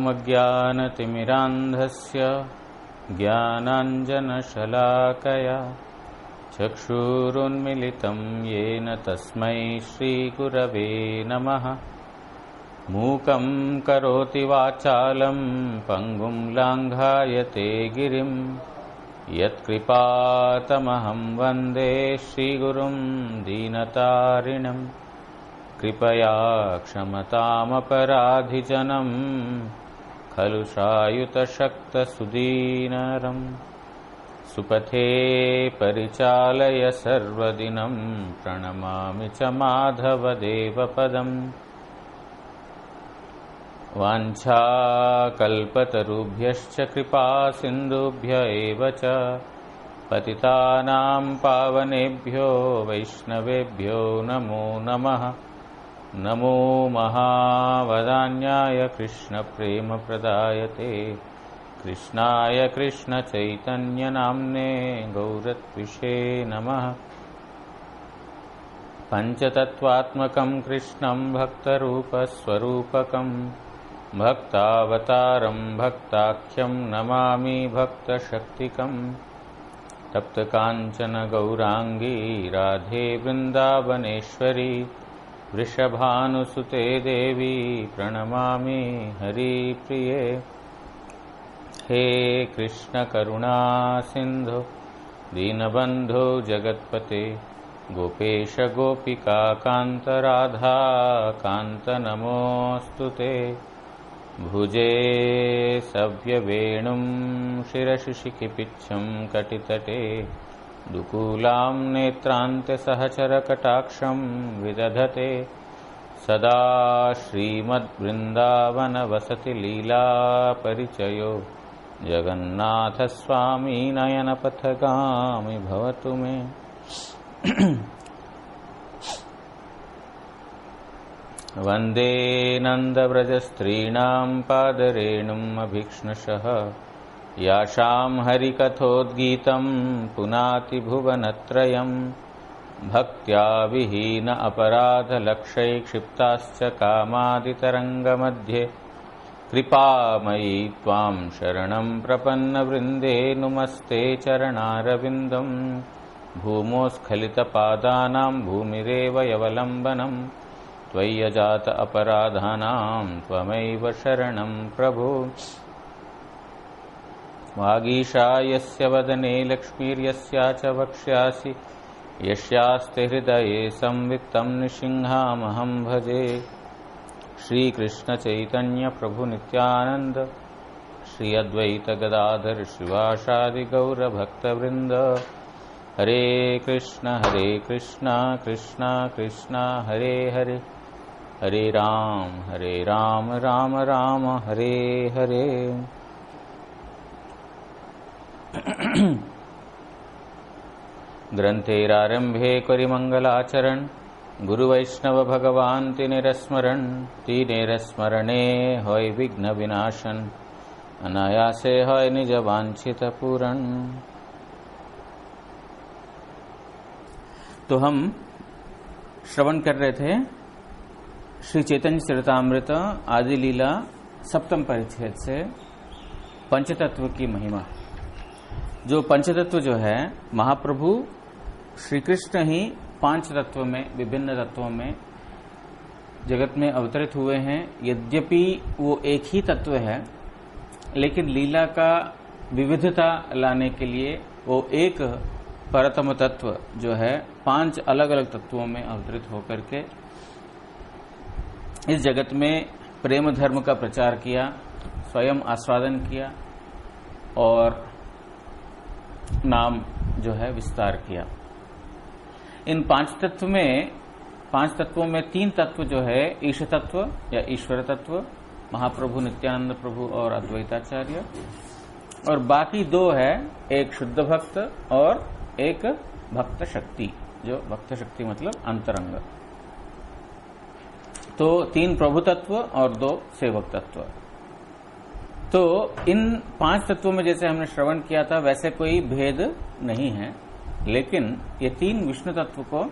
ओमज्ञानतिमिरान्धस्य ज्ञानाञ्जनशलाकया चक्षुरुन्मिलितं येन तस्मै श्रीगुरवे नमः। मूकं करोति वाचालं पङ्गुं लाङ्घायते गिरिं यत्कृपातमहं वन्दे श्रीगुरुं दीनतारिणं। कृपया क्षमतामपराधिजनं खलु शायुतशक्तसुदीनरम्। सुपथे परिचालय सर्वदिनं प्रणमामि च माधवदेवपदम्। वाञ्छाकल्पतरुभ्यश्च कृपा सिन्धुभ्य एव च पतितानां पावनेभ्यो वैष्णवेभ्यो नमो नमः। नमो महावदान्याय कृष्णप्रेमप्रदायते कृष्णाय कृष्णचैतन्यनाम्ने गौरत्विषे नमः। पञ्चतत्त्वात्मकं कृष्णं भक्तरूपस्वरूपकं भक्तावतारं भक्ताख्यं नमामि भक्तशक्तिकं। तप्तकाञ्चन गौराङ्गी राधे वृन्दावनेश्वरी वृषभानुसुते देवी प्रणमामि हरिप्रिये। हे कृष्ण करुणा सिन्धु दीनबन्धो जगत्पते गोपेश गोपिका कान्त राधा कान्त नमोऽस्तुते। भुजे सव्यवेणुं शिरसि शिखिपिच्छं कटितटे दुकूलां नेत्रान्त्यसहचरकटाक्षं विदधते। सदा श्रीमद्वृन्दावनवसति लीलापरिचयो जगन्नाथस्वामी नयनपथगामी भवतु मे। वन्दे नन्दव्रजस्त्रीणां पादरेणुम् अभीक्ष्णशः यासां हरिकथोद्गीतं पुनाति भुवनत्रयम्। भक्त्या विहीन अपराधलक्षैक्षिप्ताश्च कामादितरङ्गमध्ये कृपामयी त्वां शरणं प्रपन्नवृन्दे नुमस्ते चरणारविन्दम्। भूमोस्खलितपादानां भूमिरेव यवलम्बनं त्वय्यजात अपराधानां त्वमैव शरणं प्रभो। वागीशा यस्य वदने लक्ष्मीर्यस्या च वक्ष्यासि यस्यास्ते हृदये संवित्तं नृसिंहामहं भजे। श्रीकृष्ण चैतन्य प्रभु नित्यानंद श्री अद्वैत गदाधर शिवासादि गौर भक्तवृंद। हरे कृष्ण कृष्ण कृष्ण हरे हरे हरे राम राम राम हरे हरे। ग्रंथेरारंभे करिमंगलाचरण गुरुवैष्णव भगवान तीनेरस्मरणे होय विघ्न विनाशन अनायासे होय निज वांछित पूरण। तो हम श्रवण कर रहे थे श्री चैतन्य चरितामृत आदि लीला सप्तम परिच्छेद से पंचतत्व की महिमा। जो पंचतत्व जो है महाप्रभु श्री कृष्ण ही पांच तत्व में विभिन्न तत्वों में जगत में अवतरित हुए हैं। यद्यपि वो एक ही तत्व है लेकिन लीला का विविधता लाने के लिए वो एक परतम तत्व जो है पांच अलग अलग तत्वों में अवतरित होकर के इस जगत में प्रेम धर्म का प्रचार किया, स्वयं आस्वादन किया और नाम जो है विस्तार किया। इन पांच तत्वों में तीन तत्व जो है ईश तत्व या ईश्वर तत्व महाप्रभु नित्यानंद प्रभु और अद्वैताचार्य, और बाकी दो है एक शुद्ध भक्त और एक भक्त शक्ति, जो भक्त शक्ति मतलब अंतरंग। तो तीन प्रभु तत्व और दो सेवक तत्व। तो इन पांच तत्वों में जैसे हमने श्रवण किया था वैसे कोई भेद नहीं है, लेकिन ये तीन विष्णु तत्व को,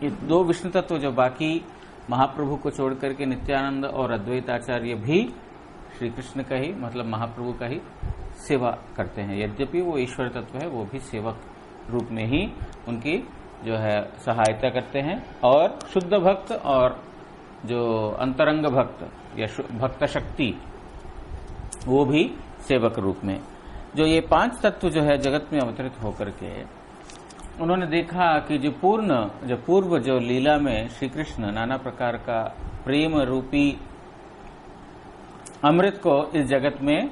ये दो विष्णु तत्व जो बाकी महाप्रभु को छोड़ करके नित्यानंद और अद्वैताचार्य भी श्री कृष्ण का ही मतलब महाप्रभु का ही सेवा करते हैं। यद्यपि वो ईश्वर तत्व है, वो भी सेवक रूप में ही उनकी जो है सहायता करते हैं। और शुद्ध भक्त और जो अंतरंग भक्त या भक्त शक्ति, वो भी सेवक रूप में। जो ये 5 तत्व जो है जगत में अवतरित होकर के उन्होंने देखा कि जो पूर्व जो लीला में श्री कृष्ण नाना प्रकार का प्रेम रूपी अमृत को इस जगत में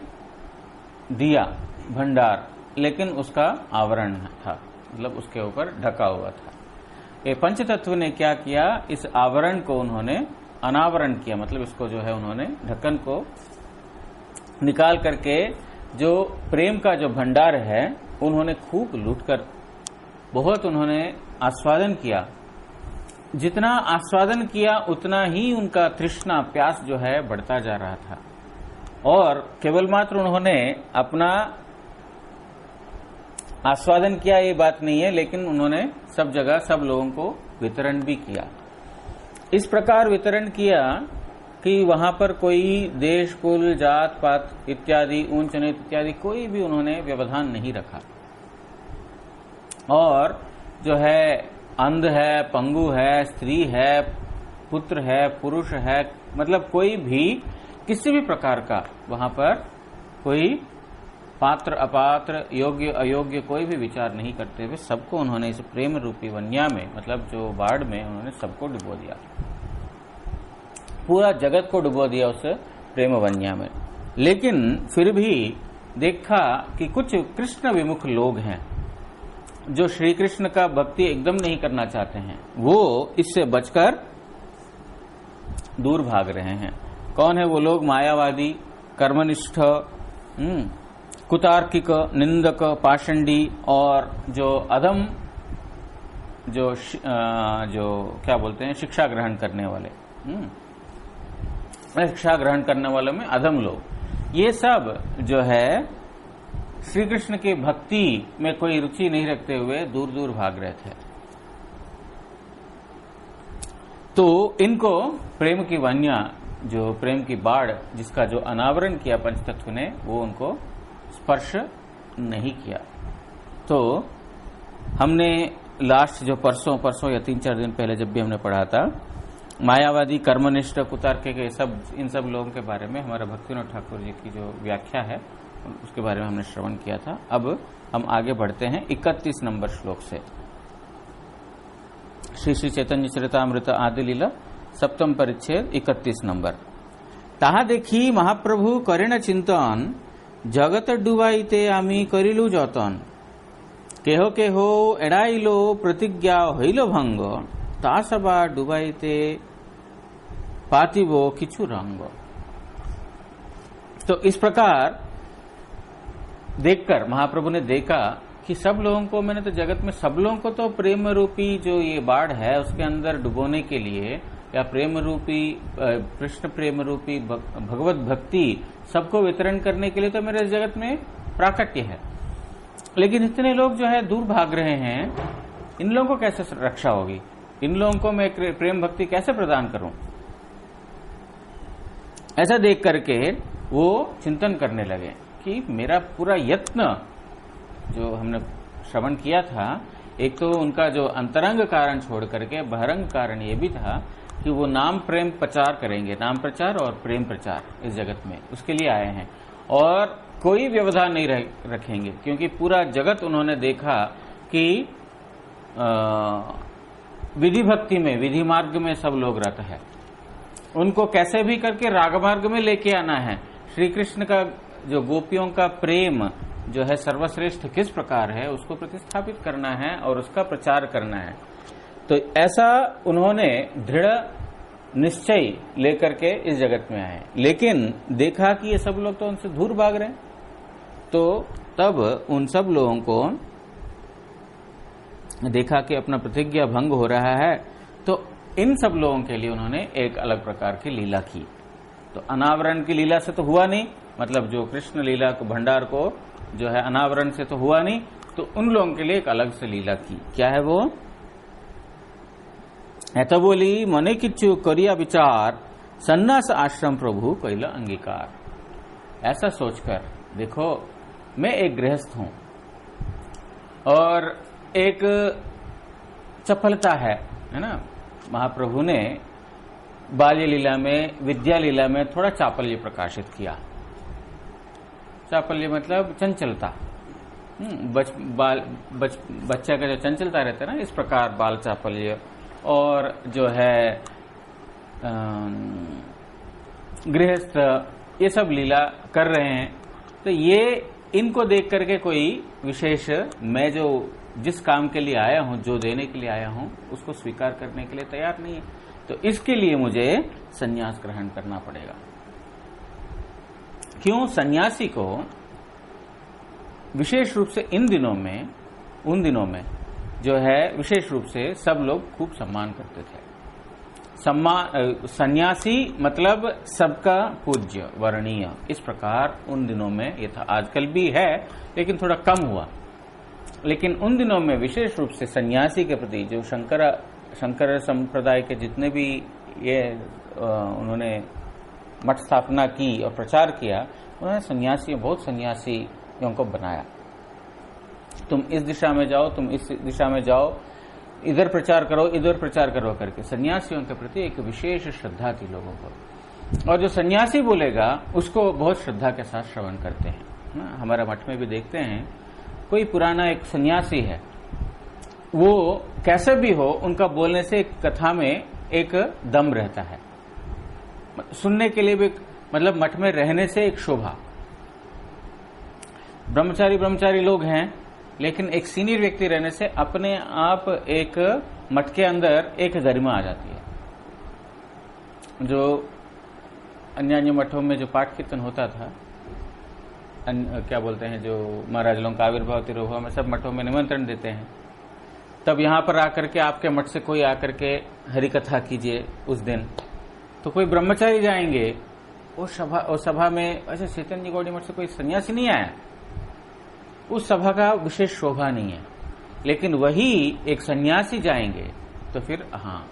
दिया भंडार, लेकिन उसका आवरण था, मतलब उसके ऊपर ढका हुआ था। ये पंच तत्व ने क्या किया, इस आवरण को उन्होंने अनावरण किया, मतलब इसको जो है उन्होंने ढक्कन को निकाल करके जो प्रेम का जो भंडार है उन्होंने खूब लूटकर बहुत उन्होंने आस्वादन किया। जितना आस्वादन किया उतना ही उनका तृष्णा प्यास जो है बढ़ता जा रहा था। और केवल मात्र उन्होंने अपना आस्वादन किया ये बात नहीं है, लेकिन उन्होंने सब जगह सब लोगों को वितरण भी किया। इस प्रकार वितरण किया कि वहां पर कोई देश कुल जात पात इत्यादि ऊंच नीच इत्यादि कोई भी उन्होंने व्यवधान नहीं रखा। और जो है अंध है, पंगु है, स्त्री है, पुत्र है, पुरुष है, मतलब कोई भी किसी भी प्रकार का वहां पर कोई पात्र अपात्र योग्य अयोग्य कोई भी विचार नहीं करते हुए सबको उन्होंने इस प्रेम रूपी वन्या में, मतलब जो बाढ़ में उन्होंने सबको डुबो दिया, पूरा जगत को डुबो दिया उस प्रेम वन्या में। लेकिन फिर भी देखा कि कुछ कृष्ण विमुख लोग हैं जो श्री कृष्ण का भक्ति एकदम नहीं करना चाहते हैं, वो इससे बचकर दूर भाग रहे हैं। कौन है वो लोग? मायावादी, कर्मनिष्ठ, कुतार्किक, निंदक, पाषंडी और जो अधम जो क्या बोलते हैं शिक्षा ग्रहण करने वाले, शिक्षा ग्रहण करने वालों में अधम लोग, ये सब जो है श्री कृष्ण की भक्ति में कोई रुचि नहीं रखते हुए दूर दूर भाग रहे थे। तो इनको प्रेम की वन्या, जो प्रेम की बाढ़ जिसका जो अनावरण किया पंचतत्व ने, वो उनको स्पर्श नहीं किया। तो हमने लास्ट जो परसों या 3-4 दिन पहले जब भी हमने पढ़ा था, मायावादी, कर्मनिष्ठ, कुतार्किक के इन सब लोगों के बारे में हमारा भक्तिविनोद ठाकुर जी की जो व्याख्या है उसके बारे में हमने श्रवण किया था। अब हम आगे बढ़ते हैं 31 नंबर श्लोक से। श्री श्री चैतन्य चरितामृत आदि लीला 7th परिच्छेद 31 नंबर। ताहा देखी महाप्रभु करेण चिंतन, जगत डुबाईते आमी करिलु जतन, केहो केहो एड़ाइलो प्रतिज्ञा हईल भंग, तासबा डुबाईते पातिबो किछु रंग। तो इस प्रकार देखकर महाप्रभु ने देखा कि सब लोगों को, मैंने तो जगत में सब लोगों को तो प्रेम रूपी जो ये बाढ़ है उसके अंदर डुबोने के लिए, या प्रेम रूपी कृष्ण प्रेम रूपी भगवत भक्ति सबको वितरण करने के लिए तो मेरे जगत में प्राकट्य है, लेकिन इतने लोग जो है दूर भाग रहे हैं, इन लोगों को कैसे रक्षा होगी, इन लोगों को मैं प्रेम भक्ति कैसे प्रदान करूं। ऐसा देख करके वो चिंतन करने लगे कि मेरा पूरा यत्न जो हमने श्रवण किया था, एक तो उनका जो अंतरंग कारण छोड़ करके बहिरंग कारण ये भी था कि वो नाम प्रेम प्रचार करेंगे, नाम प्रचार और प्रेम प्रचार इस जगत में, उसके लिए आए हैं और कोई व्यवधान नहीं रखेंगे, क्योंकि पूरा जगत उन्होंने देखा कि विधि भक्ति में, विधि मार्ग में सब लोग रत है, उनको कैसे भी करके राग मार्ग में लेके आना है। श्री कृष्ण का जो गोपियों का प्रेम जो है सर्वश्रेष्ठ किस प्रकार है उसको प्रतिस्थापित करना है और उसका प्रचार करना है। तो ऐसा उन्होंने दृढ़ निश्चय लेकर के इस जगत में आए, लेकिन देखा कि ये सब लोग तो उनसे दूर भाग रहे हैं, तो तब उन सब लोगों को देखा कि अपना प्रतिज्ञा भंग हो रहा है, तो इन सब लोगों के लिए उन्होंने एक अलग प्रकार की लीला की। तो अनावरण की लीला से तो हुआ नहीं, मतलब जो कृष्ण लीला को भंडार को जो है अनावरण से तो हुआ नहीं, तो उन लोगों के लिए एक अलग से लीला की। क्या है वो? ऐसा बोली मने किच्छु करिया विचार, सन्यास आश्रम प्रभु कैला अंगीकार। ऐसा सोचकर देखो, मैं एक गृहस्थ हूं और एक चपलता है ना। महाप्रभु ने बाल्य लीला में, विद्या लीला में थोड़ा चापल्य प्रकाशित किया। चापल्य मतलब चंचलता, बच्चा का जो चंचलता रहता है ना, इस प्रकार बाल चापल्य। और जो है गृहस्थ, ये सब लीला कर रहे हैं। तो ये इनको देख करके कोई विशेष, मैं जो जिस काम के लिए आया हूं, जो देने के लिए आया हूं, उसको स्वीकार करने के लिए तैयार नहीं है। तो इसके लिए मुझे संन्यास ग्रहण करना पड़ेगा। क्यों? सन्यासी को विशेष रूप से उन दिनों में जो है विशेष रूप से सब लोग खूब सम्मान करते थे। सन्यासी मतलब सबका पूज्य, वरणीय, इस प्रकार उन दिनों में ये था। आजकल भी है लेकिन थोड़ा कम हुआ। लेकिन उन दिनों में विशेष रूप से सन्यासी के प्रति जो शंकर संप्रदाय के जितने भी ये उन्होंने मठ स्थापना की और प्रचार किया, उन्होंने बहुत सन्यासियों को बनाया। तुम इस दिशा में जाओ, तुम इस दिशा में जाओ, इधर प्रचार करो करके सन्यासियों के प्रति एक विशेष श्रद्धा थी लोगों को। और जो सन्यासी बोलेगा उसको बहुत श्रद्धा के साथ श्रवण करते हैं। हमारे मठ में भी देखते हैं, कोई पुराना एक सन्यासी है, वो कैसे भी हो, उनका बोलने से एक कथा में एक दम रहता है, सुनने के लिए भी, मतलब मठ में रहने से एक शोभा। ब्रह्मचारी लोग हैं, लेकिन एक सीनियर व्यक्ति रहने से अपने आप एक मठ के अंदर एक गरिमा आ जाती है। जो अन्य मठों में जो पाठ कीर्तन होता था, क्या बोलते हैं, जो महाराज लोगों का आविर्भाव तिरुभाव में सब मठों में निमंत्रण देते हैं, तब यहां पर आकर के आपके मठ से कोई आकर के हरि कथा कीजिए उस दिन, तो कोई ब्रह्मचारी जाएंगे उस सभा में। ऐसे चैतन्य गौड़ी मठ से कोई सन्यासी नहीं आया, उस सभा का विशेष शोभा नहीं है। लेकिन वही एक सन्यासी जाएंगे तो फिर हाँ,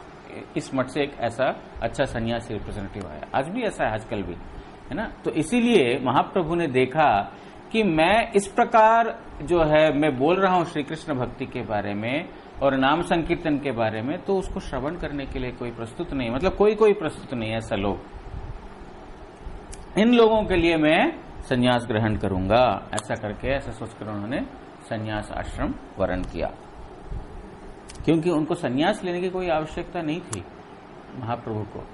इस मठ से एक ऐसा अच्छा सन्यासी रिप्रेजेंटेटिव आया। आज भी ऐसा है, आजकल भी है ना। तो इसीलिए महाप्रभु ने देखा कि मैं इस प्रकार जो है मैं बोल रहा हूं श्री कृष्ण भक्ति के बारे में और नाम संकीर्तन के बारे में, तो उसको श्रवण करने के लिए कोई प्रस्तुत नहीं, मतलब कोई प्रस्तुत नहीं है ऐसा लोग। इन लोगों के लिए मैं संन्यास ग्रहण करूंगा, ऐसा करके, ऐसा सोचकर उन्होंने संन्यास आश्रम वरण किया। क्योंकि उनको संन्यास लेने की कोई आवश्यकता नहीं थी महाप्रभु को,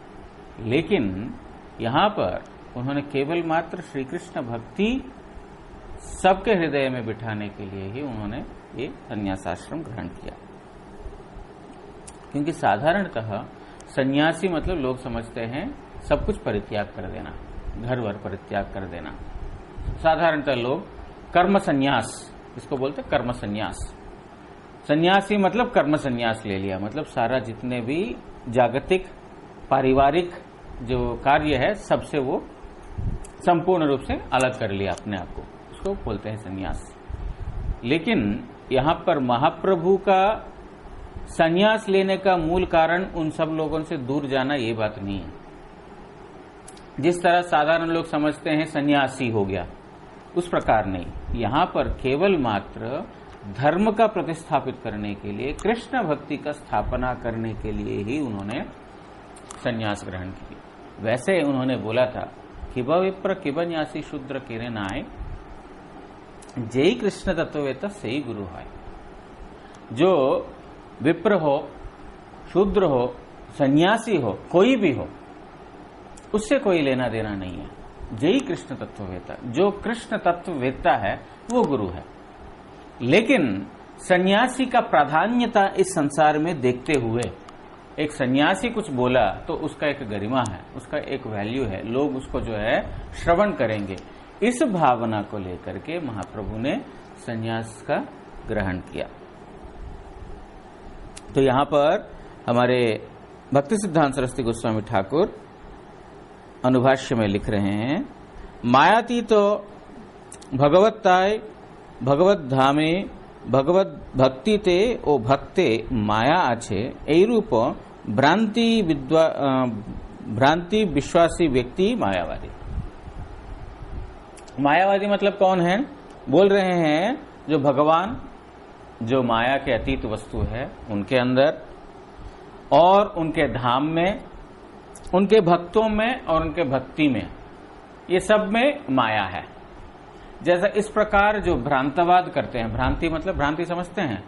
लेकिन यहां पर उन्होंने केवल मात्र श्री कृष्ण भक्ति सबके हृदय में बिठाने के लिए ही उन्होंने ये संन्यास आश्रम ग्रहण किया। क्योंकि साधारणतः सन्यासी मतलब लोग समझते हैं सब कुछ परित्याग कर देना, घर वर परित्याग कर देना। साधारणतः लोग कर्म संन्यास, इसको बोलते कर्म संन्यास। सन्यासी मतलब कर्म संन्यास ले लिया, मतलब सारा जितने भी जागतिक पारिवारिक जो कार्य है सबसे वो संपूर्ण रूप से अलग कर लिया अपने आप को, उसको बोलते हैं संन्यास। लेकिन यहां पर महाप्रभु का संन्यास लेने का मूल कारण उन सब लोगों से दूर जाना, ये बात नहीं है। जिस तरह साधारण लोग समझते हैं सन्यासी हो गया, उस प्रकार नहीं। यहां पर केवल मात्र धर्म का प्रतिस्थापित करने के लिए, कृष्ण भक्ति का स्थापना करने के लिए ही उन्होंने संन्यास ग्रहण की। वैसे उन्होंने बोला था कि विप्र किब न्यासी शूद्र किरे नाय, जय कृष्ण तत्ववेता सही गुरु है। जो विप्र हो, शूद्र हो, सन्यासी हो, कोई भी हो, उससे कोई लेना देना नहीं है। जय कृष्ण तत्ववेता, जो कृष्ण तत्ववेता है वो गुरु है। लेकिन सन्यासी का प्राधान्यता इस संसार में देखते हुए, एक सन्यासी कुछ बोला तो उसका एक गरिमा है, उसका एक वैल्यू है, लोग उसको जो है श्रवण करेंगे। इस भावना को लेकर के महाप्रभु ने सन्यास का ग्रहण किया। तो यहां पर हमारे भक्ति सिद्धांत सरस्वती गोस्वामी ठाकुर अनुभाष्य में लिख रहे हैं, मायातीतो भगवत्ताय भगवत धामे भगवत भक्ति ते ओ भक्ते माया आछे, এই রূপ भ्रांति विश्वासी व्यक्ति मायावादी। मायावादी मतलब कौन है? बोल रहे हैं जो भगवान, जो माया के अतीत वस्तु है, उनके अंदर और उनके धाम में, उनके भक्तों में और उनके भक्ति में, ये सब में माया है। जैसा इस प्रकार जो भ्रांतवाद करते हैं, भ्रांति मतलब भ्रांति समझते हैं,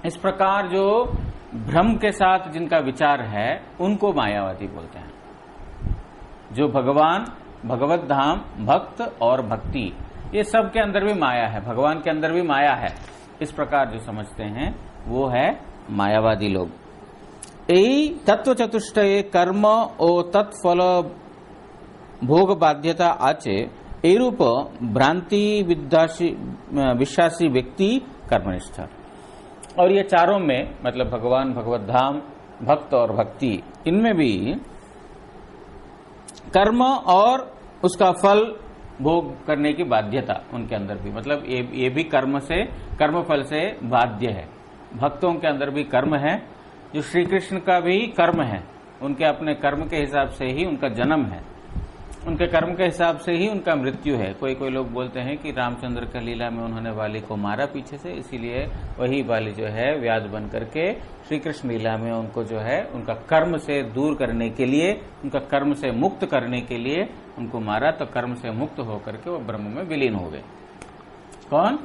इस प्रकार जो भ्रम के साथ जिनका विचार है उनको मायावादी बोलते हैं। जो भगवान, भगवत धाम, भक्त और भक्ति, ये सब के अंदर भी माया है, भगवान के अंदर भी माया है, इस प्रकार जो समझते हैं वो है मायावादी लोग। यही तत्व चतुष्टय कर्म और तत्फल भोग बाध्यता आचे ए रूप भ्रांति विश्वासी व्यक्ति कर्मनिष्ठ। और ये चारों में मतलब भगवान, भगवत धाम, भक्त और भक्ति, इनमें भी कर्म और उसका फल भोग करने की बाध्यता उनके अंदर भी, मतलब ये भी कर्म से, कर्म फल से बाध्य है। भक्तों के अंदर भी कर्म है, जो श्री कृष्ण का भी कर्म है, उनके अपने कर्म के हिसाब से ही उनका जन्म है, उनके कर्म के हिसाब से ही उनका मृत्यु है। कोई कोई लोग बोलते हैं कि रामचंद्र का लीला में उन्होंने वाली को मारा पीछे से, इसीलिए वही वाली जो है व्याज बन करके श्री कृष्ण लीला में उनको जो है उनका कर्म से दूर करने के लिए, उनका कर्म से मुक्त करने के लिए उनको मारा, तो कर्म से मुक्त होकर के वो ब्रह्म में विलीन हो गए। कौन?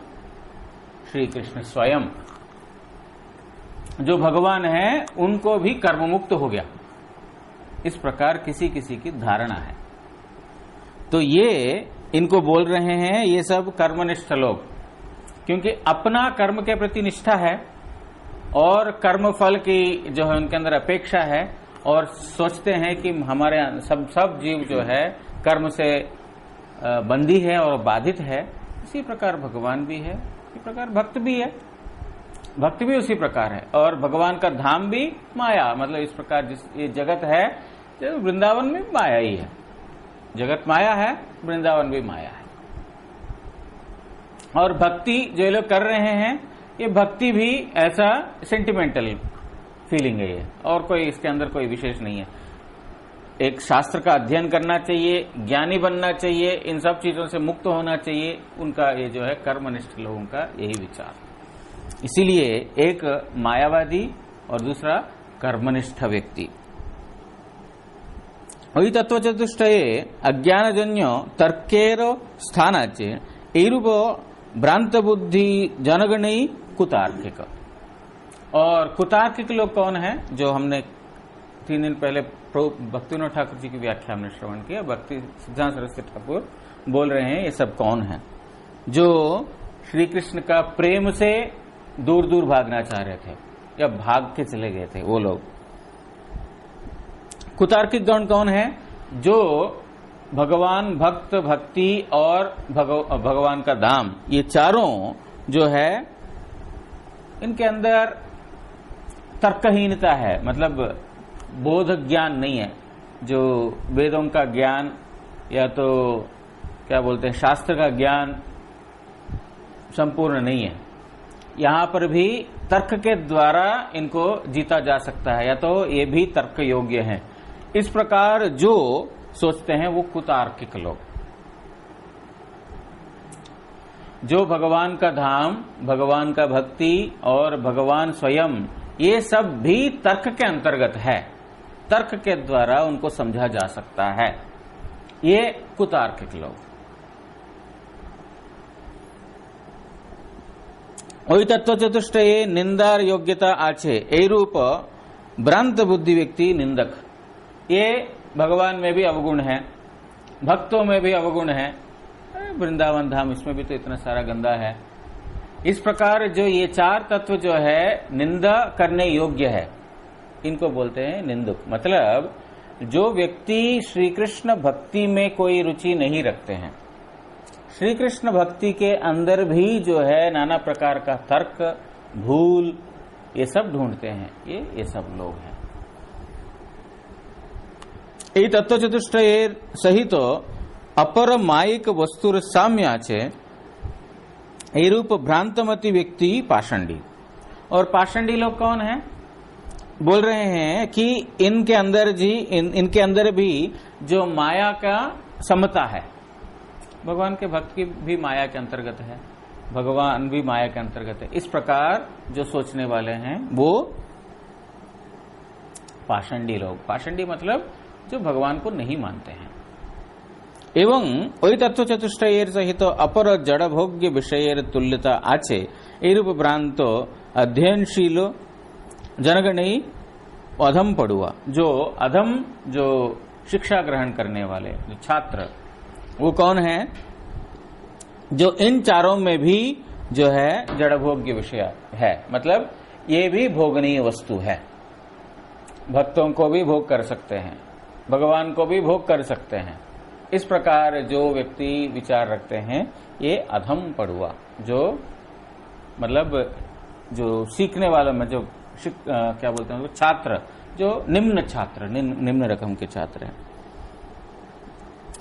श्री कृष्ण स्वयं। जो भगवान है उनको भी कर्म मुक्त हो गया, इस प्रकार किसी किसी की धारणा है। तो ये इनको बोल रहे हैं ये सब कर्मनिष्ठ लोग, क्योंकि अपना कर्म के प्रति निष्ठा है और कर्म फल की जो है उनके अंदर अपेक्षा है, और सोचते हैं कि हमारे सब जीव जो है कर्म से बंधी है और बाधित है। इसी प्रकार भगवान भी है, इसी प्रकार भक्त भी है, भक्त भी उसी प्रकार है। और भगवान का धाम भी माया, मतलब इस प्रकार जिस ये जगत है, वृंदावन में माया ही है, जगत माया है, वृंदावन भी माया है। और भक्ति जो लोग कर रहे हैं, ये भक्ति भी ऐसा सेंटिमेंटल फीलिंग है ये, और कोई इसके अंदर कोई विशेष नहीं है। एक शास्त्र का अध्ययन करना चाहिए, ज्ञानी बनना चाहिए, इन सब चीजों से मुक्त होना चाहिए, उनका ये जो है कर्मनिष्ठ लोगों का यही विचार। इसीलिए एक मायावादी और दूसरा कर्मनिष्ठ व्यक्ति। वही तत्व चतुष्टये अज्ञानजन्य तर्केर स्थानाचे एरूप भ्रांत बुद्धि जनगणई कुतार्किक। और कुतार्किक लोग कौन है? जो हमने 3 दिन पहले भक्तिविनोद ठाकुर जी की व्याख्या में श्रवण किया। भक्ति सिद्धांत सरस्वती ठाकुर बोल रहे हैं ये सब कौन है? जो श्री कृष्ण का प्रेम से दूर दूर भागना चाह रहे थे या भाग के चले गए थे, वो लोग। कुतार्किक गण कौन है? जो भगवान, भक्त, भक्ति और भगवान का धाम, ये चारों जो है इनके अंदर तर्कहीनता है, मतलब बोध ज्ञान नहीं है। जो वेदों का ज्ञान या तो क्या बोलते हैं शास्त्र का ज्ञान संपूर्ण नहीं है। यहां पर भी तर्क के द्वारा इनको जीता जा सकता है, या तो ये भी तर्क योग्य है। इस प्रकार जो सोचते हैं वो कुतार्किक लोग। जो भगवान का धाम, भगवान का भक्ति और भगवान स्वयं, ये सब भी तर्क के अंतर्गत है, तर्क के द्वारा उनको समझा जा सकता है, ये कुतार्किक लोग। वही तत्व चतुष्टये निंदार योग्यता आछे ए रूप भ्रांत बुद्धि व्यक्ति निंदक। ये भगवान में भी अवगुण है, भक्तों में भी अवगुण है, वृंदावन धाम इसमें भी तो इतना सारा गंदा है। इस प्रकार जो ये 4 तत्व जो है निंदा करने योग्य है, इनको बोलते हैं निंदक। मतलब जो व्यक्ति श्री कृष्ण भक्ति में कोई रुचि नहीं रखते हैं, श्री कृष्ण भक्ति के अंदर भी जो है नाना प्रकार का तर्क, भूल, ये सब ढूंढते हैं, ये सब लोग हैं। ये तत्व चतुष्टय सहित अपर मायिक वस्तुर साम्याचे ए रूप भ्रांतमति व्यक्ति पाषंडी। और पाषंडी लोग कौन है? बोल रहे हैं कि इनके अंदर भी जो माया का समता है, भगवान के भक्त भी माया के अंतर्गत है, भगवान भी माया के अंतर्गत है, इस प्रकार जो सोचने वाले हैं वो पाषंडी लोग, पाषंडी मतलब जो भगवान को नहीं मानते हैं। एवं वही तत्व चतुष्टयेर सहित अपर जड़ भोग्य विषयेर तुल्यता आचे एरूप भ्रांतो अध्ययनशील जनगणई अधम पड़ुआ, जो अधम जो शिक्षा ग्रहण करने वाले जो छात्र, वो कौन है? जो इन चारों में भी जो है जड़ भोग्य विषय है, मतलब ये भी भोगनीय वस्तु है, भक्तों को भी भोग कर सकते हैं, भगवान को भी भोग कर सकते हैं, इस प्रकार जो व्यक्ति विचार रखते हैं ये अधम पड़ुआ, जो मतलब जो सीखने वालों में जो क्या बोलते हैं छात्र, जो निम्न छात्र, निम्न रकम के छात्र हैं।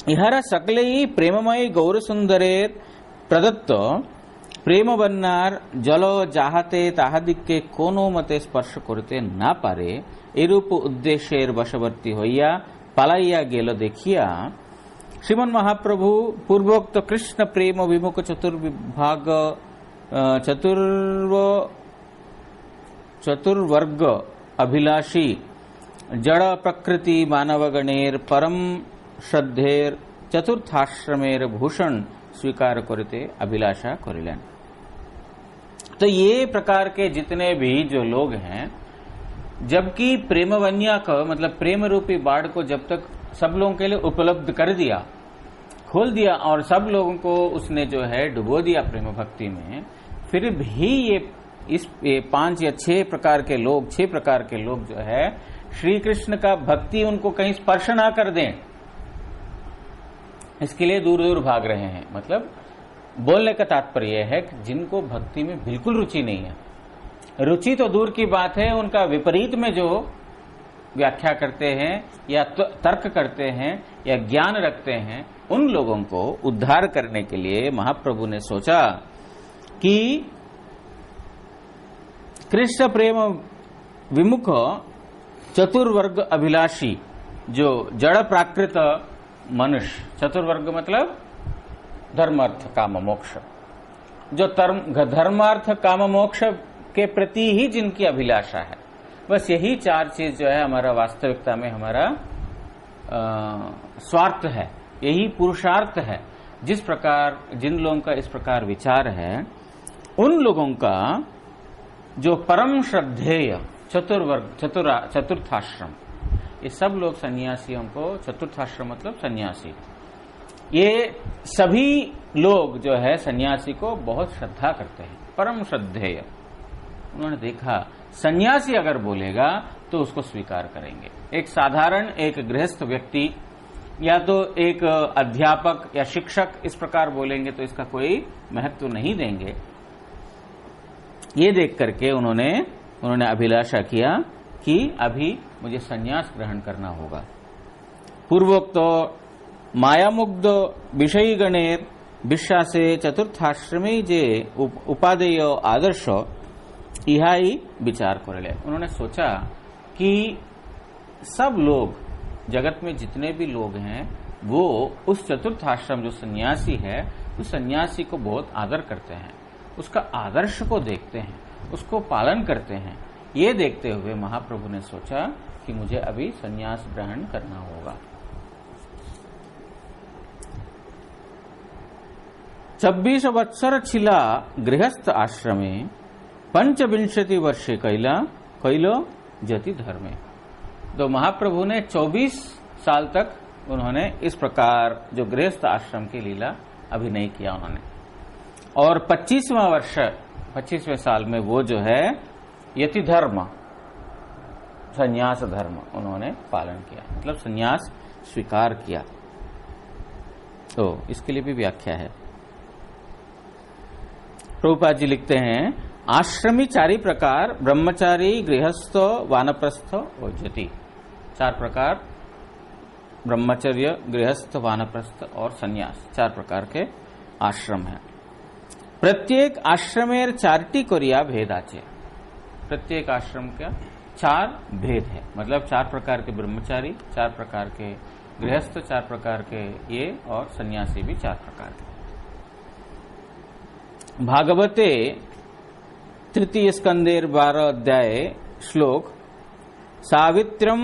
इहर सकले प्रेममय गौर सुंदरेर प्रदत्त प्रेम बन्नार जलो जाहते ताहादिक्के कोनो मते स्पर्श करते ना पारे एरूप उद्देश्येर वशवर्ती हइया पालाइया गेल देखिया श्रीमन महाप्रभु पूर्वोक्त कृष्ण प्रेम विमुख चतुर्वर्ग अभिलाषी जड़ प्रकृति मानवगणेर परम श्रद्धेर चतुर्थाश्रमेर भूषण स्वीकार करते अभिलाषा करिलेन। तो ये प्रकार के जितने भी जो लोग हैं, जबकि प्रेमवन्या का मतलब प्रेम रूपी बाढ़ को जब तक सब लोगों के लिए उपलब्ध कर दिया, खोल दिया और सब लोगों को उसने जो है डुबो दिया प्रेम भक्ति में, फिर भी ये 5 या 6 प्रकार के लोग जो है श्री कृष्ण का भक्ति उनको कहीं स्पर्श ना कर दें, इसके लिए दूर दूर भाग रहे हैं। मतलब बोलने का तात्पर्य है कि जिनको भक्ति में बिल्कुल रुचि नहीं है, रुचि तो दूर की बात है, उनका विपरीत में जो व्याख्या करते हैं या तर्क करते हैं या ज्ञान रखते हैं, उन लोगों को उद्धार करने के लिए महाप्रभु ने सोचा कि कृष्ण प्रेम विमुख चतुर्वर्ग अभिलाषी जो जड़ प्राकृत मनुष्य, चतुर्वर्ग मतलब धर्मार्थ काम मोक्ष, जो धर्मार्थ काम मोक्ष के प्रति ही जिनकी अभिलाषा है, बस यही 4 चीज जो है हमारा वास्तविकता में हमारा स्वार्थ है, यही पुरुषार्थ है। जिस प्रकार जिन लोगों का इस प्रकार विचार है, उन लोगों का जो परम श्रद्धेय चतुर्थाश्रम, ये सब लोग सन्यासियों को, चतुर्थाश्रम मतलब सन्यासी, ये सभी लोग जो है सन्यासी को बहुत श्रद्धा करते हैं, परम श्रद्धेय। उन्होंने देखा सन्यासी अगर बोलेगा तो उसको स्वीकार करेंगे। एक साधारण एक गृहस्थ व्यक्ति या तो एक अध्यापक या शिक्षक इस प्रकार बोलेंगे तो इसका कोई महत्व नहीं देंगे। ये देख करके उन्होंने अभिलाषा किया कि अभी मुझे सन्यास ग्रहण करना होगा। पूर्वोक्त तो मायामुग्ध विषयी गणेर विश्वासे चतुर्थाश्रमे जे उपादेय आदर्श इहाई विचार करे। उन्होंने सोचा कि सब लोग जगत में जितने भी लोग हैं वो उस चतुर्थाश्रम जो सन्यासी है उस सन्यासी को बहुत आदर करते हैं, उसका आदर्श को देखते हैं, उसको पालन करते हैं। ये देखते हुए महाप्रभु ने सोचा कि मुझे अभी सन्यास ग्रहण करना होगा। 26 वत्सर छिला गृहस्थ आश्रमे 25 वर्षे कैलो जति धर्मे। तो महाप्रभु ने 24 साल तक उन्होंने इस प्रकार जो गृहस्थ आश्रम की लीला अभिनय किया उन्होंने, और 25वें साल में वो जो है यति धर्म, संन्यास धर्म उन्होंने पालन किया, मतलब संन्यास स्वीकार किया। तो इसके लिए भी व्याख्या है। प्रभुपाद जी लिखते हैं, आश्रमी 4 प्रकार ब्रह्मचारी, गृहस्थ, वानप्रस्थ और जति। 4 प्रकार ब्रह्मचर्य, गृहस्थ, वानप्रस्थ और संन्यास, 4 प्रकार के आश्रम हैं। प्रत्येक आश्रमेर 4टी करिया भेद आचे। प्रत्येक आश्रम का चार भेद है, मतलब चार प्रकार के ब्रह्मचारी, चार प्रकार के गृहस्थ, चार प्रकार के ये, और सन्यासी भी चार प्रकार के। भागवते तृतीय स्कंदेर 12 अध्याय श्लोक सावित्रम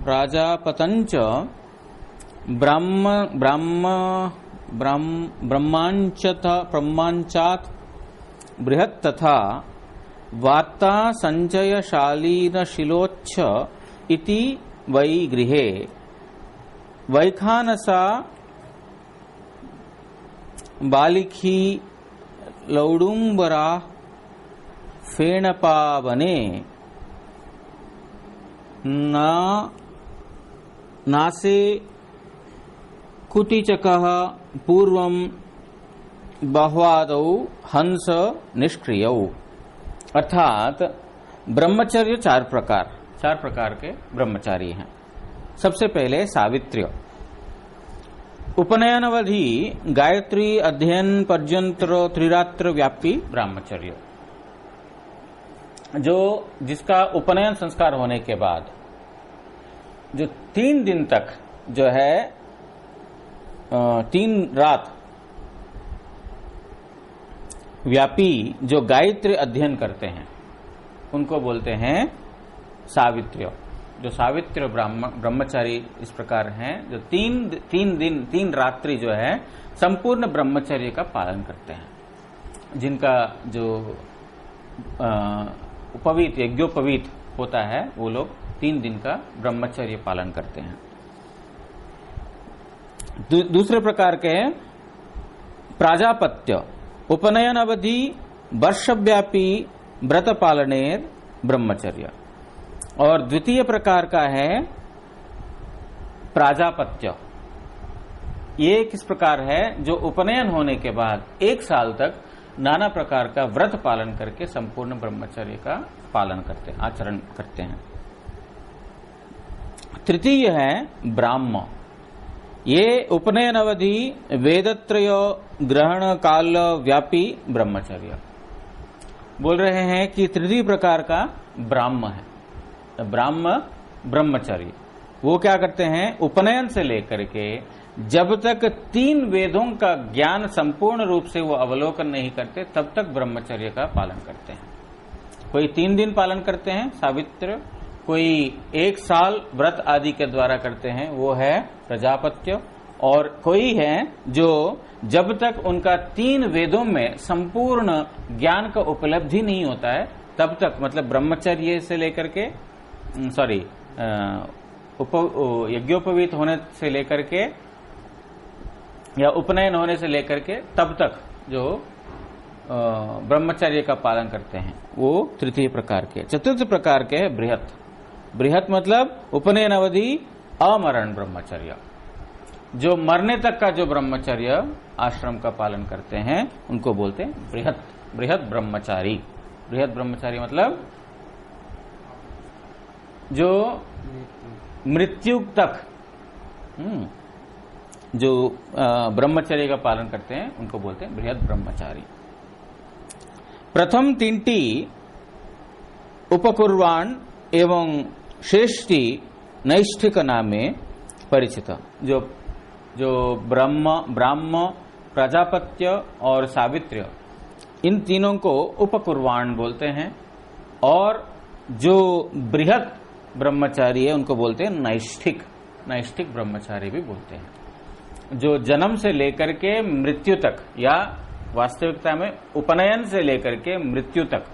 प्राजापतंच ब्रह्मांचात बृहत् तथा वार्ता संचयशालीनशिलोच्छ इति वै गृहे वैखानसा बालिखी लौडुम्बरा फेणपावने नासे कुटिचकः पूर्वं बह्वादौ हंस निष्क्रियौ। अर्थात ब्रह्मचर्य चार प्रकार के ब्रह्मचारी हैं। सबसे पहले सावित्र्य, उपनयन अवधि गायत्री अध्ययन पर्यंत त्रिरात्र व्यापी ब्रह्मचर्य, जो जिसका उपनयन संस्कार होने के बाद जो 3 दिन तक जो है 3 रात व्यापी जो गायत्री अध्ययन करते हैं उनको बोलते हैं सावित्र्य। जो सावित्र्य ब्रह्मचारी इस प्रकार हैं जो 3 रात्रि जो है संपूर्ण ब्रह्मचर्य का पालन करते हैं, जिनका जो उपवीत यज्ञोपवीत होता है वो लोग 3 दिन का ब्रह्मचर्य पालन करते हैं। दूसरे प्रकार के प्राजापत्य, उपनयन अवधि वर्षव्यापी व्रत पालनेर ब्रह्मचर्य। और द्वितीय प्रकार का है प्राजापत्य। ये किस प्रकार है, जो उपनयन होने के बाद 1 साल तक नाना प्रकार का व्रत पालन करके संपूर्ण ब्रह्मचर्य का पालन करते हैं, आचरण करते हैं। तृतीय है ब्राह्म। ये उपनयन अवधि वेदत्रय ग्रहण काल व्यापी ब्रह्मचर्य। बोल रहे हैं कि तृतीय प्रकार का ब्राह्म है। ब्राह्म ब्रह्मचारी वो क्या करते हैं, उपनयन से लेकर के जब तक 3 वेदों का ज्ञान संपूर्ण रूप से वो अवलोकन नहीं करते तब तक ब्रह्मचर्य का पालन करते हैं। कोई 3 दिन पालन करते हैं सावित्र, कोई 1 साल व्रत आदि के द्वारा करते हैं, वो है प्रजापत्य। और कोई है जो जब तक उनका 3 वेदों में संपूर्ण ज्ञान का उपलब्धि नहीं होता है तब तक, मतलब ब्रह्मचर्य से लेकर के यज्ञोपवीत होने से लेकर के या उपनयन होने से लेकर के तब तक जो ब्रह्मचर्य का पालन करते हैं वो तृतीय प्रकार के। चतुर्थ प्रकार के है बृहत्। बृहत् मतलब उपनयन अवधि अमरण ब्रह्मचर्य, जो मरने तक का जो ब्रह्मचर्य आश्रम का पालन करते हैं उनको बोलते हैं बृहत् ब्रह्मचारी। बृहत् ब्रह्मचारी मतलब जो मृत्यु तक जो ब्रह्मचर्य का पालन करते हैं उनको बोलते हैं बृहत् ब्रह्मचारी। प्रथम 3टी उपकुर्वाण एवं श्रेष्ठी नैष्ठिक नामे परिचित। जो ब्राह्म प्रजापत्य और सावित्र्य, इन तीनों को उपकुर्वाण बोलते हैं। और जो बृहत् ब्रह्मचारी है उनको बोलते हैं नैष्ठिक ब्रह्मचारी भी बोलते हैं। जो जन्म से लेकर के मृत्यु तक, या वास्तविकता में उपनयन से लेकर के मृत्यु तक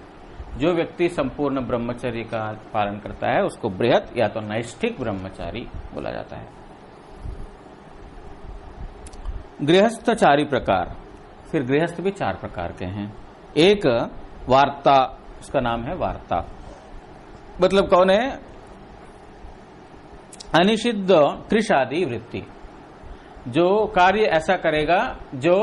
जो व्यक्ति संपूर्ण ब्रह्मचर्य का पालन करता है उसको बृहत् या तो नैष्ठिक ब्रह्मचारी बोला जाता है। गृहस्थ 4 प्रकार। फिर गृहस्थ भी 4 प्रकार के हैं। एक वार्ता, उसका नाम है वार्ता, मतलब कौन है, अनिषिद्ध कृशादि वृत्ति, जो कार्य ऐसा करेगा जो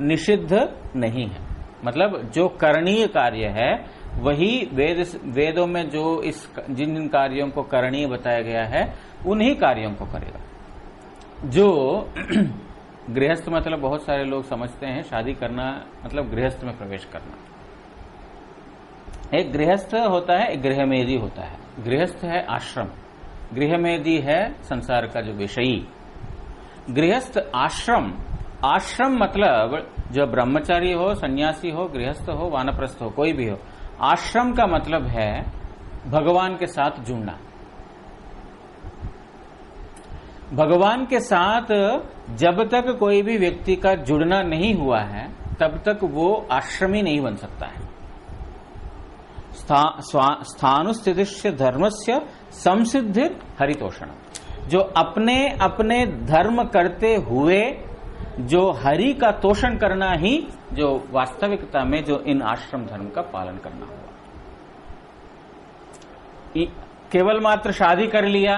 निषिद्ध नहीं है, मतलब जो करणीय कार्य है वही वेदों में जो जिन कार्यों को करणीय बताया गया है उन्हीं कार्यों को करेगा। जो गृहस्थ मतलब बहुत सारे लोग समझते हैं शादी करना मतलब गृहस्थ में प्रवेश करना। एक गृहस्थ होता है, एक गृहमेधी होता है। गृहस्थ है आश्रम, गृहमेधी है संसार का जो विषयी। गृहस्थ आश्रम, आश्रम मतलब जो ब्रह्मचारी हो, सन्यासी हो, गृहस्थ हो, वानप्रस्थ हो, कोई भी हो, आश्रम का मतलब है भगवान के साथ जुड़ना। भगवान के साथ जब तक कोई भी व्यक्ति का जुड़ना नहीं हुआ है तब तक वो आश्रमी नहीं बन सकता है। स्थानुस्थितिश्च धर्मस्य संसिद्धि हरितोषण, जो अपने अपने धर्म करते हुए जो हरि का तोषण करना ही जो वास्तविकता में जो इन आश्रम धर्म का पालन करना हुआ। केवल मात्र शादी कर लिया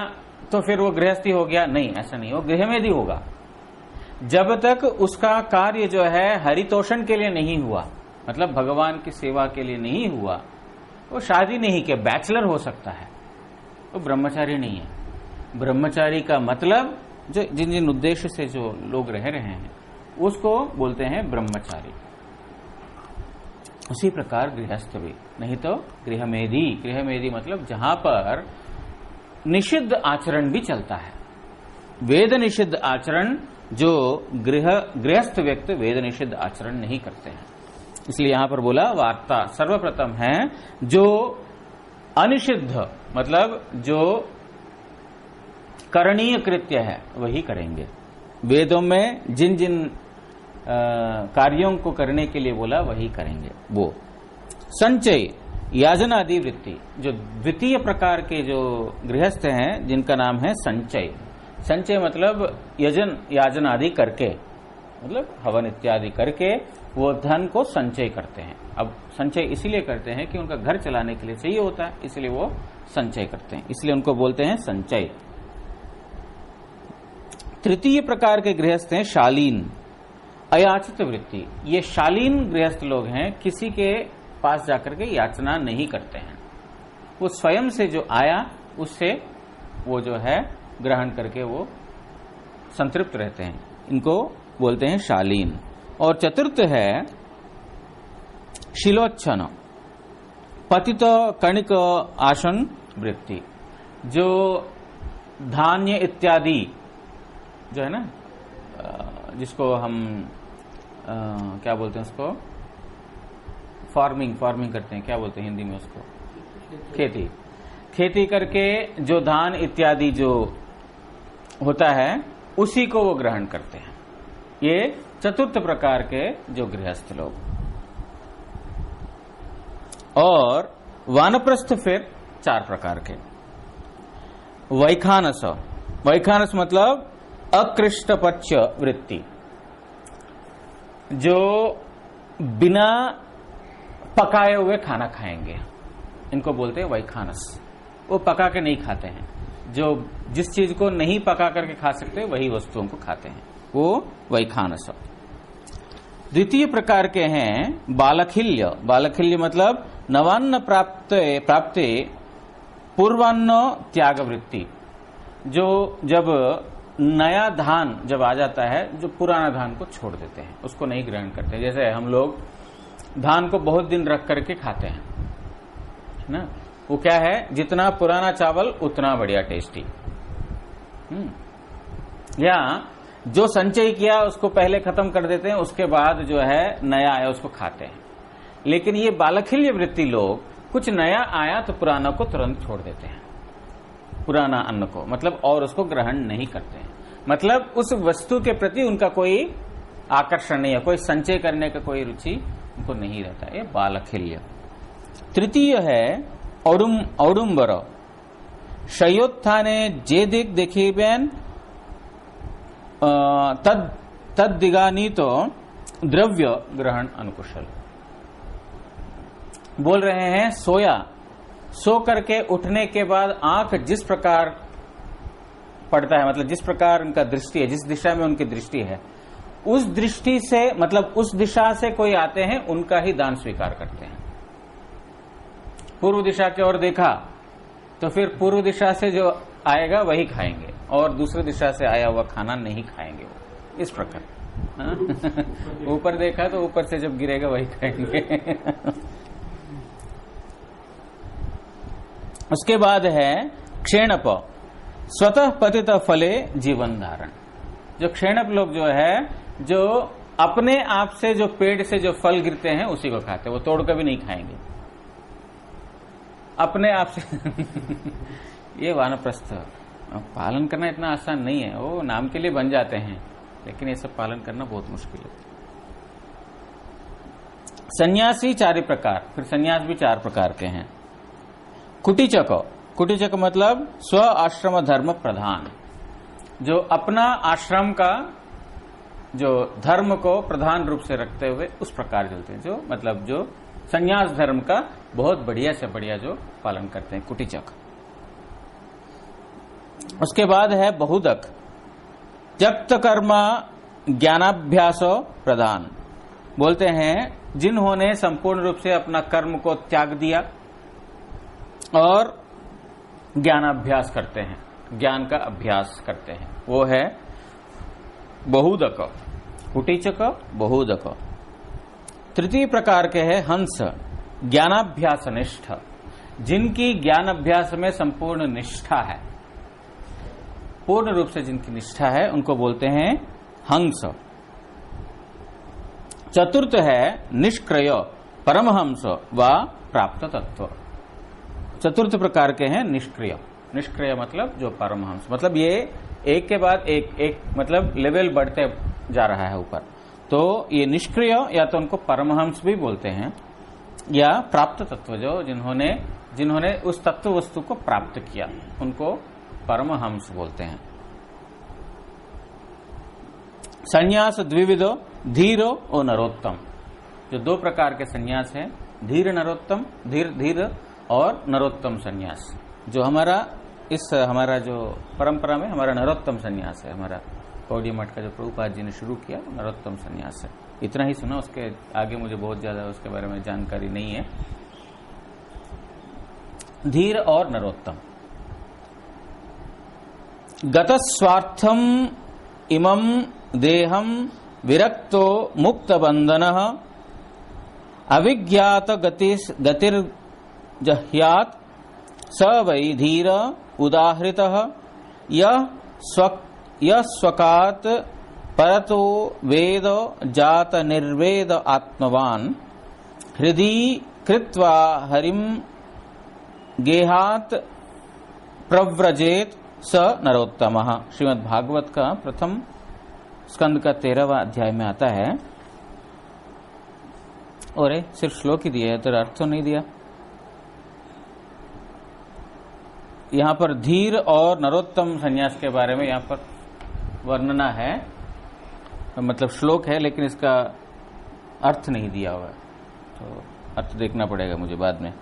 तो फिर वो गृहस्थी हो गया, नहीं, ऐसा नहीं, वो गृहमेधी होगा। जब तक उसका कार्य जो है हरितोषण के लिए नहीं हुआ, मतलब भगवान की सेवा के लिए नहीं हुआ, वो शादी नहीं किया, बैचलर हो सकता है, वो ब्रह्मचारी नहीं है। ब्रह्मचारी का मतलब जो जिन जिन उद्देश्य से जो लोग रह रहे हैं उसको बोलते हैं ब्रह्मचारी। उसी प्रकार गृहस्थ भी, नहीं तो गृहमेधी। गृहमेधी मतलब जहां पर निषिद्ध आचरण भी चलता है, वेद निषिद्ध आचरण, जो गृहस्थ व्यक्ति वेद निषिद्ध आचरण नहीं करते हैं। इसलिए यहां पर बोला वार्ता सर्वप्रथम है जो अनिषिद्ध मतलब जो करणीय कृत्य है वही करेंगे। वेदों में जिन जिन कार्यों को करने के लिए बोला वही करेंगे। वो संचय याजनादि वृत्ति, जो द्वितीय प्रकार के जो गृहस्थ हैं जिनका नाम है संचय। संचय मतलब यजन याजन आदि करके, मतलब हवन इत्यादि करके वो धन को संचय करते हैं। अब संचय इसीलिए करते हैं कि उनका घर चलाने के लिए चाहिए होता है, इसलिए वो संचय करते हैं, इसलिए उनको बोलते हैं संचय। तृतीय प्रकार के गृहस्थ हैं शालीन अयाचित वृत्ति। ये शालीन गृहस्थ लोग हैं, किसी के पास जाकर के याचना नहीं करते हैं, वो स्वयं से जो आया उससे वो जो है ग्रहण करके वो संतृप्त रहते हैं, इनको बोलते हैं शालीन। और चतुर्थ है शिलोच्छन पतित कणिक आसन वृत्ति, जो धान्य इत्यादि जो है ना, जिसको हम क्या बोलते हैं उसको, फार्मिंग करते हैं, क्या बोलते हैं हिंदी में उसको, खेती करके जो धान इत्यादि जो होता है उसी को वो ग्रहण करते हैं। ये चतुर्थ प्रकार के जो गृहस्थ लोग। और वानप्रस्थ फिर चार प्रकार के। वैखानस मतलब अकृष्टपक्ष वृत्ति, जो बिना पकाए हुए खाना खाएंगे, इनको बोलते हैं वैखानस। वो पका के नहीं खाते हैं, जो जिस चीज को नहीं पका करके खा सकते वही वस्तुओं को खाते हैं, वो वैखानस। द्वितीय प्रकार के हैं बालखिल्य मतलब नवान्न प्राप्ते पूर्वान्न त्याग वृत्ति, जो जब नया धान जब आ जाता है जो पुराना धान को छोड़ देते हैं, उसको नहीं ग्रहण करते। जैसे हम लोग धान को बहुत दिन रख करके खाते हैं ना, वो क्या है, जितना पुराना चावल उतना बढ़िया टेस्टी। या जो संचय किया उसको पहले खत्म कर देते हैं, उसके बाद जो है नया आया उसको खाते हैं। लेकिन ये बालखिल्य वृत्ति लोग, कुछ नया आया तो पुराना को तुरंत छोड़ देते हैं, पुराना अन्न को, मतलब और उसको ग्रहण नहीं करते हैं, मतलब उस वस्तु के प्रति उनका कोई आकर्षण नहीं है, कोई संचय करने का कोई रुचि उनको नहीं रहता है, ये बालखिल्य। तृतीय है औडुम्बर शयोत्थाने जे देखिबेन तद दिगानी तो द्रव्य ग्रहण अनुकुशल। बोल रहे हैं सो करके उठने के बाद आंख जिस प्रकार पड़ता है, मतलब जिस प्रकार उनका दृष्टि है, जिस दिशा में उनकी दृष्टि है, उस दृष्टि से मतलब उस दिशा से कोई आते हैं उनका ही दान स्वीकार करते हैं। पूर्व दिशा की ओर देखा तो फिर पूर्व दिशा से जो आएगा वही खाएंगे, और दूसरी दिशा से आया हुआ खाना नहीं खाएंगे वो, इस प्रकार। हाँ? ऊपर देखा तो ऊपर से जब गिरेगा वही खाएंगे। उसके बाद है क्षेणप, स्वतः पतित फले जीवन धारण। जो क्षेणप लोग जो है, जो अपने आप से जो पेड़ से जो फल गिरते हैं उसी को खाते, वो तोड़ कर भी नहीं खाएंगे अपने आप से। ये वानप्रस्थ पालन करना इतना आसान नहीं है। वो नाम के लिए बन जाते हैं, लेकिन ये सब पालन करना बहुत मुश्किल है। सन्यासी 4 प्रकार, फिर सन्यास भी 4 प्रकार के हैं। कुटीचक, कुटीचक मतलब स्व आश्रम धर्म प्रधान, जो अपना आश्रम का जो धर्म को प्रधान रूप से रखते हुए उस प्रकार चलते हैं, जो मतलब जो सन्यास धर्म का बहुत बढ़िया से बढ़िया जो पालन करते हैं, कुटीचक। उसके बाद है बहुदक, त्यक्त कर्म ज्ञानाभ्यास प्रधान, बोलते हैं जिन्होंने संपूर्ण रूप से अपना कर्म को त्याग दिया और ज्ञानाभ्यास करते हैं, ज्ञान का अभ्यास करते हैं, वो है बहुदक, कुटीचक, बहुदक। तृतीय प्रकार के है हंस, ज्ञानाभ्यास निष्ठ, जिनकी ज्ञान अभ्यास में संपूर्ण निष्ठा है, पूर्ण रूप से जिनकी निष्ठा है, उनको बोलते हैं हंस। चतुर्थ है निष्क्रिय, परमहंस व प्राप्त तत्व। चतुर्थ प्रकार के हैं निष्क्रिय, निष्क्रिय मतलब जो परमहंस, मतलब ये एक के बाद एक मतलब लेवल बढ़ते जा रहा है ऊपर, तो ये निष्क्रिय या तो उनको परमहंस भी बोलते हैं, या प्राप्त तत्व, जो जिन्होंने उस तत्व वस्तु को प्राप्त किया उनको परमहंस बोलते हैं। संन्यास द्विविधो, धीरो और नरोत्तम। जो 2 प्रकार के संन्यास है, धीर नरोत्तम, धीर और नरोत्तम संन्यास। जो हमारा जो परंपरा में हमारा नरोत्तम संन्यास है, हमारा कौड़ी मठ का जो प्रभुपाद जी ने शुरू किया, नरोत्तम संन्यास है। इतना ही सुना, उसके आगे मुझे बहुत ज्यादा उसके बारे में जानकारी नहीं है। धीर और नरोत्तम। गतस्वार्थम इमं देहम विरक्तो मुक्त बंधनः अविज्ञात गतिर्जह्यात् स वै धीर उदाहृतः यः स्वकात् परतो वेद जात निर्वेद आत्मवान् हृदि कृत्वा हरिं गेहात् प्रव्रजेत स नरोत्तमः। श्रीमद् भागवत का प्रथम स्कंद का 13वां अध्याय में आता है। और सिर्फ श्लोक ही दिया है, तो अर्थ तो नहीं दिया। यहां पर धीर और नरोत्तम संन्यास के बारे में यहां पर वर्णना है, मतलब श्लोक है, लेकिन इसका अर्थ नहीं दिया हुआ है, तो अर्थ देखना पड़ेगा मुझे बाद में।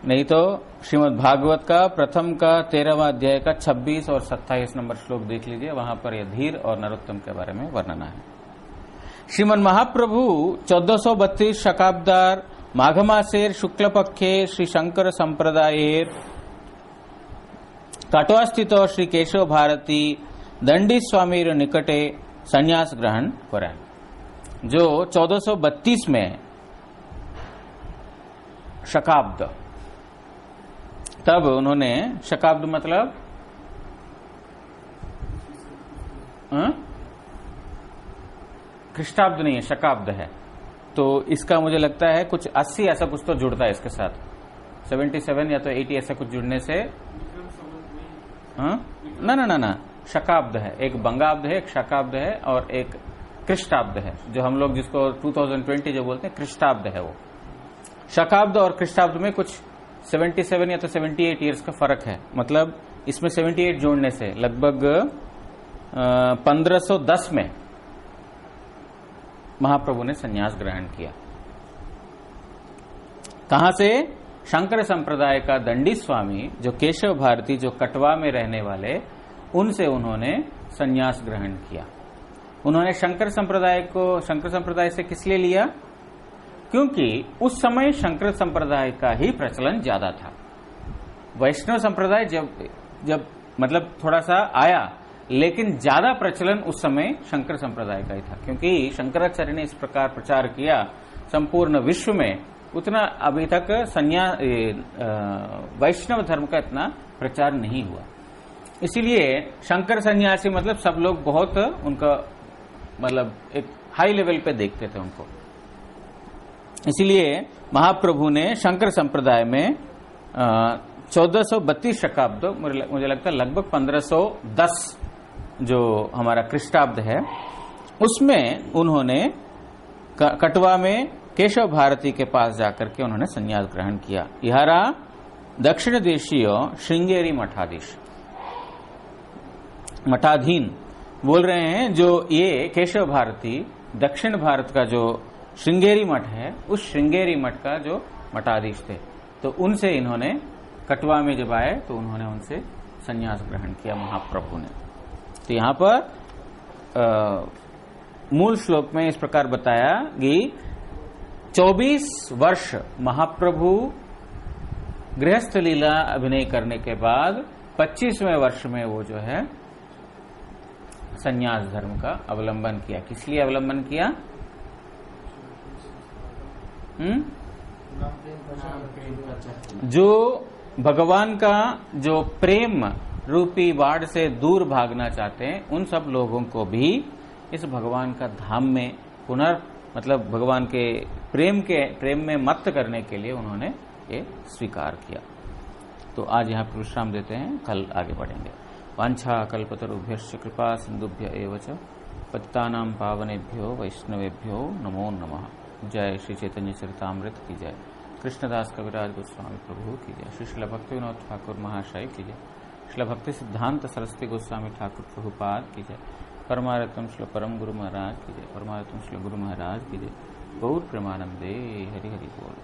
नहीं तो श्रीमद् भागवत का प्रथम का 13वां अध्याय का 26 और 27 नंबर श्लोक देख लीजिए, वहां पर यह धीर और नरोत्तम के बारे में वर्णना है। श्रीमद् महाप्रभु 1432 शकाब्दार माघ मासेर शुक्ल पक्षे श्री शंकर संप्रदायेर काटवा स्थित श्री केशव भारती दंडी स्वामीर निकटे संन्यास ग्रहण करें। जो 1432 में शकाब्द, तब उन्होंने, शकाब्द मतलब ख्रिस्टाब्द नहीं है, शकाब्द है, तो इसका मुझे लगता है कुछ 80 ऐसा कुछ तो जुड़ता है इसके साथ, 77 या तो 80 ऐसा कुछ जुड़ने से। ना, शकाब्द है, एक बंगाब्द है, एक शकाब्द है और एक ख्रिस्टाब्द है, जो हम लोग जिसको 2020 जो बोलते हैं ख्रिस्टाब्द है। वो शकाब्द और ख्रिस्टाब्द में कुछ 77 या तो 78 ईयर्स का फर्क है, मतलब इसमें 78 जोड़ने से लगभग 1510 में महाप्रभु ने संन्यास ग्रहण किया। कहां से? शंकर संप्रदाय का दंडी स्वामी जो केशव भारती, जो कटवा में रहने वाले, उनसे उन्होंने संन्यास ग्रहण किया। उन्होंने शंकर संप्रदाय से किस लिए लिया? क्योंकि उस समय शंकर संप्रदाय का ही प्रचलन ज्यादा था। वैष्णव संप्रदाय जब मतलब थोड़ा सा आया, लेकिन ज्यादा प्रचलन उस समय शंकर संप्रदाय का ही था, क्योंकि शंकराचार्य ने इस प्रकार प्रचार किया संपूर्ण विश्व में, उतना अभी तक वैष्णव धर्म का इतना प्रचार नहीं हुआ। इसीलिए शंकर सन्यासी मतलब सब लोग बहुत उनका मतलब एक हाई लेवल पे देखते थे उनको। इसीलिए महाप्रभु ने शंकर संप्रदाय में 1432 शकाब्द, मुझे लगता है लगभग 1510 जो हमारा क्रिस्टाब्द है, उसमें उन्होंने कटवा में केशव भारती के पास जाकर के उन्होंने संन्यास ग्रहण किया। इहारा दक्षिण देशीय श्रृंगेरी मठाधीन बोल रहे हैं, जो ये केशव भारती दक्षिण भारत का जो श्रृंगेरी मठ है, उस श्रृंगेरी मठ का जो मठाधीश थे, तो उनसे इन्होंने कटवा में जब आए तो उन्होंने उनसे संन्यास ग्रहण किया महाप्रभु ने। तो यहां पर मूल श्लोक में इस प्रकार बताया कि 24 वर्ष महाप्रभु गृहस्थ लीला अभिनय करने के बाद 25वें वर्ष में वो जो है संन्यास धर्म का अवलंबन किया। किस लिए अवलंबन किया? जो भगवान का जो प्रेम रूपी बाढ़ से दूर भागना चाहते हैं, उन सब लोगों को भी इस भगवान का धाम में मतलब भगवान के प्रेम में मत्त करने के लिए उन्होंने ये स्वीकार किया। तो आज यहाँ पर विश्राम देते हैं, कल आगे बढ़ेंगे। वांछा कल्पतरुभ्यश्च कृपा सिंधुभ्य एव च पतितानां पावनेभ्यो वैष्णवेभ्यो नमो नमः। जय श्री चैतन्य चरितामृत की जय। कृष्णदास कविराज गोस्वामी प्रभु की जय। श्री शिल भक्ति विनोद ठाकुर महाशय की जय। शिल भक्ति सिद्धांत सरस्वती गोस्वामी ठाकुर प्रभुपाद की जय। परमारत्म श्री परम गुरु महाराज की जय। परमारत्म श्री गुरु महाराज की जय। गौर प्रेमानंदे हरि हरि बोल।